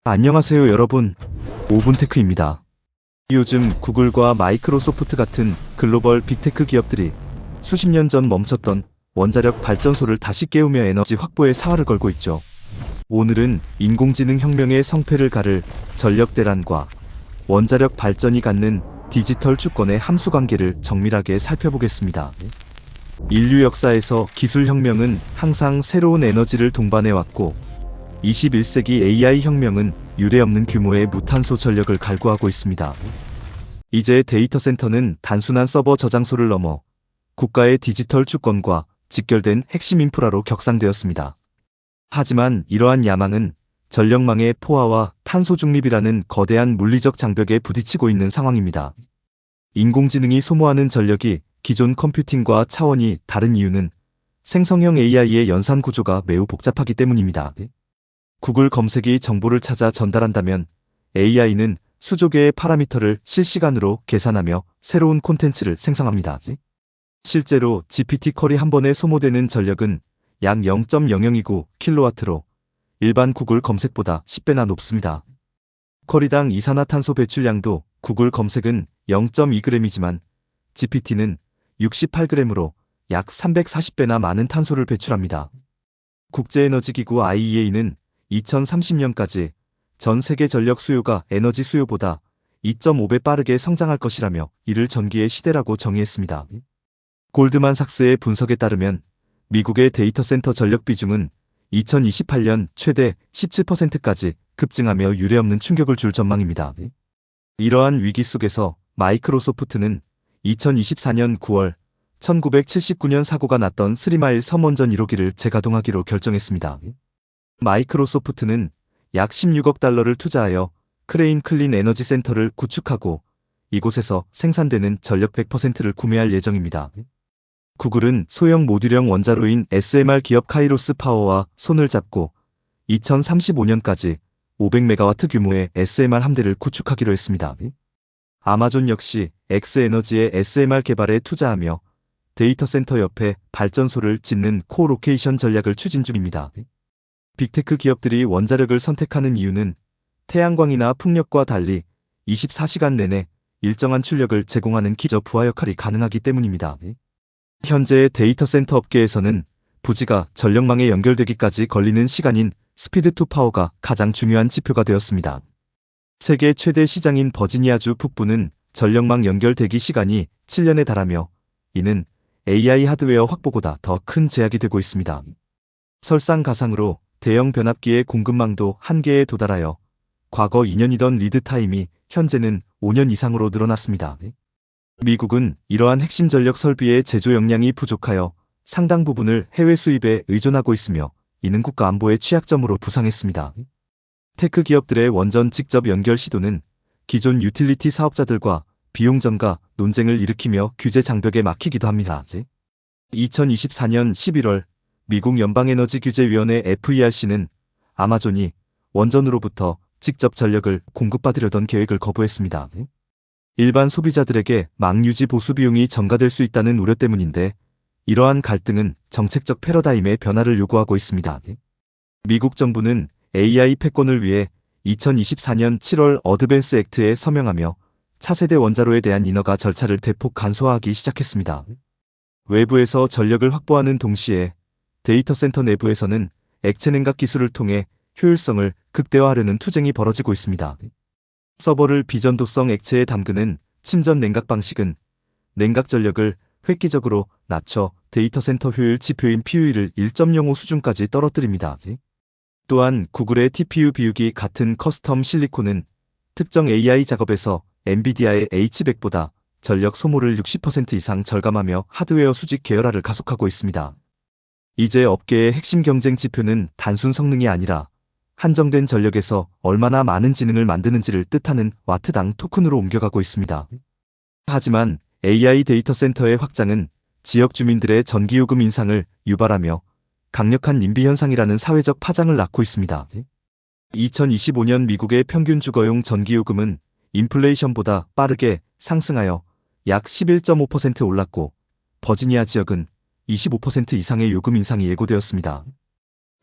안녕하세요 여러분, 오븐테크입니다. 요즘 구글과 마이크로소프트 같은 글로벌 빅테크 기업들이 수십 년 전 멈췄던 원자력 발전소를 다시 깨우며 에너지 확보에 사활을 걸고 있죠. 오늘은 인공지능 혁명의 성패를 가를 전력 대란과 원자력 발전이 갖는 디지털 주권의 함수관계를 정밀하게 살펴보겠습니다. 인류 역사에서 기술 혁명은 항상 새로운 에너지를 동반해왔고 21세기 AI 혁명은 유례없는 규모의 무탄소 전력을 갈구하고 있습니다. 이제 데이터 센터는 단순한 서버 저장소를 넘어 국가의 디지털 주권과 직결된 핵심 인프라로 격상되었습니다. 하지만 이러한 야망은 전력망의 포화와 탄소 중립이라는 거대한 물리적 장벽에 부딪히고 있는 상황입니다. 인공지능이 소모하는 전력이 기존 컴퓨팅과 차원이 다른 이유는 생성형 AI의 연산 구조가 매우 복잡하기 때문입니다. 구글 검색이 정보를 찾아 전달한다면 AI는 수조 개의 파라미터를 실시간으로 계산하며 새로운 콘텐츠를 생성합니다. 실제로 GPT 쿼리 한 번에 소모되는 전력은 약 0.0029 킬로와트로 일반 구글 검색보다 10배나 높습니다. 쿼리당 이산화탄소 배출량도 구글 검색은 0.2g이지만 GPT는 68g으로 약 340배나 많은 탄소를 배출합니다. 국제에너지기구 IEA는 2030년까지 전 세계 전력 수요가 에너지 수요보다 2.5배 빠르게 성장할 것이라며 이를 전기의 시대라고 정의했습니다. 골드만삭스의 분석에 따르면 미국의 데이터 센터 전력 비중은 2028년 최대 17%까지 급증하며 유례없는 충격을 줄 전망입니다. 이러한 위기 속에서 마이크로소프트는 2024년 9월 1979년 사고가 났던 스리마일 섬원전 1호기를 재가동하기로 결정했습니다. 마이크로소프트는 약 16억 달러를 투자하여 크레인 클린 에너지 센터를 구축하고 이곳에서 생산되는 전력 100%를 구매할 예정입니다. 구글은 소형 모듈형 원자로인 SMR 기업 카이로스 파워와 손을 잡고 2035년까지 500메가와트 규모의 SMR 함대를 구축하기로 했습니다. 아마존 역시 엑스에너지의 SMR 개발에 투자하며 데이터 센터 옆에 발전소를 짓는 코로케이션 전략을 추진 중입니다. 빅테크 기업들이 원자력을 선택하는 이유는 태양광이나 풍력과 달리 24시간 내내 일정한 출력을 제공하는 기저 부하 역할이 가능하기 때문입니다. 현재 데이터 센터 업계에서는 부지가 전력망에 연결되기까지 걸리는 시간인 스피드 투 파워가 가장 중요한 지표가 되었습니다. 세계 최대 시장인 버지니아주 북부는 전력망 연결 대기 시간이 7년에 달하며 이는 AI 하드웨어 확보보다 더 큰 제약이 되고 있습니다. 설상가상으로 대형 변압기의 공급망도 한계에 도달하여 과거 2년이던 리드 타임이 현재는 5년 이상으로 늘어났습니다. 미국은 이러한 핵심 전력 설비의 제조 역량이 부족하여 상당 부분을 해외 수입에 의존하고 있으며 이는 국가 안보의 취약점으로 부상했습니다. 테크 기업들의 원전 직접 연결 시도는 기존 유틸리티 사업자들과 비용 전가 논쟁을 일으키며 규제 장벽에 막히기도 합니다. 2024년 11월 미국 연방에너지규제위원회 FERC는 아마존이 원전으로부터 직접 전력을 공급받으려던 계획을 거부했습니다. 일반 소비자들에게 망유지 보수 비용이 전가될 수 있다는 우려 때문인데 이러한 갈등은 정책적 패러다임의 변화를 요구하고 있습니다. 미국 정부는 AI 패권을 위해 2024년 7월 어드밴스 액트에 서명하며 차세대 원자로에 대한 인허가 절차를 대폭 간소화하기 시작했습니다. 외부에서 전력을 확보하는 동시에 데이터 센터 내부에서는 액체 냉각 기술을 통해 효율성을 극대화하려는 투쟁이 벌어지고 있습니다. 서버를 비전도성 액체에 담그는 침전 냉각 방식은 냉각 전력을 획기적으로 낮춰 데이터 센터 효율 지표인 PUE를 1.05 수준까지 떨어뜨립니다. 또한 구글의 TPU 비우기 같은 커스텀 실리콘은 특정 AI 작업에서 엔비디아의 H100보다 전력 소모를 60% 이상 절감하며 하드웨어 수직 계열화를 가속하고 있습니다. 이제 업계의 핵심 경쟁 지표는 단순 성능이 아니라 한정된 전력에서 얼마나 많은 지능을 만드는지를 뜻하는 와트당 토큰으로 옮겨가고 있습니다. 하지만 AI 데이터 센터의 확장은 지역 주민들의 전기요금 인상을 유발하며 강력한 님비 현상이라는 사회적 파장을 낳고 있습니다. 2025년 미국의 평균 주거용 전기요금은 인플레이션보다 빠르게 상승하여 약 11.5% 올랐고 버지니아 지역은 25% 이상의 요금 인상이 예고되었습니다.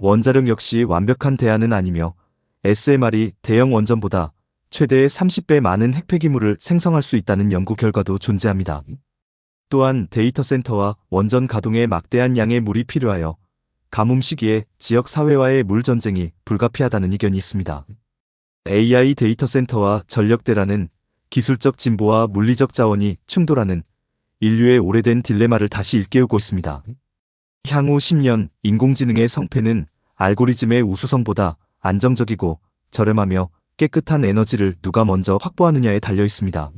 원자력 역시 완벽한 대안은 아니며 SMR이 대형 원전보다 최대 30배 많은 핵폐기물을 생성할 수 있다는 연구 결과도 존재합니다. 또한 데이터 센터와 원전 가동에 막대한 양의 물이 필요하여 가뭄 시기에 지역 사회와의 물 전쟁이 불가피하다는 의견이 있습니다. AI 데이터 센터와 전력대라는 기술적 진보와 물리적 자원이 충돌하는 인류의 오래된 딜레마를 다시 일깨우고 있습니다. 향후 10년 인공지능의 성패는 알고리즘의 우수성보다 안정적이고 저렴하며 깨끗한 에너지를 누가 먼저 확보하느냐에 달려 있습니다.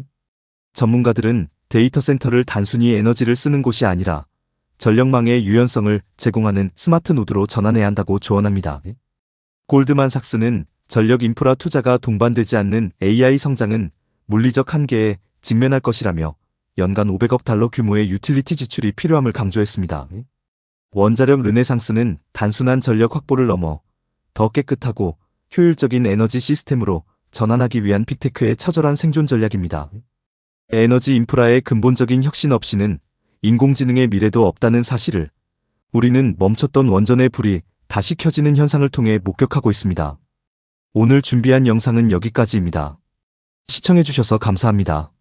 전문가들은 데이터 센터를 단순히 에너지를 쓰는 곳이 아니라 전력망의 유연성을 제공하는 스마트 노드로 전환해야 한다고 조언합니다. 골드만삭스는 전력 인프라 투자가 동반되지 않는 AI 성장은 물리적 한계에 직면할 것이라며 연간 500억 달러 규모의 유틸리티 지출이 필요함을 강조했습니다. 원자력 르네상스는 단순한 전력 확보를 넘어 더 깨끗하고 효율적인 에너지 시스템으로 전환하기 위한 빅테크의 처절한 생존 전략입니다. 에너지 인프라의 근본적인 혁신 없이는 인공지능의 미래도 없다는 사실을 우리는 멈췄던 원전의 불이 다시 켜지는 현상을 통해 목격하고 있습니다. 오늘 준비한 영상은 여기까지입니다. 시청해주셔서 감사합니다.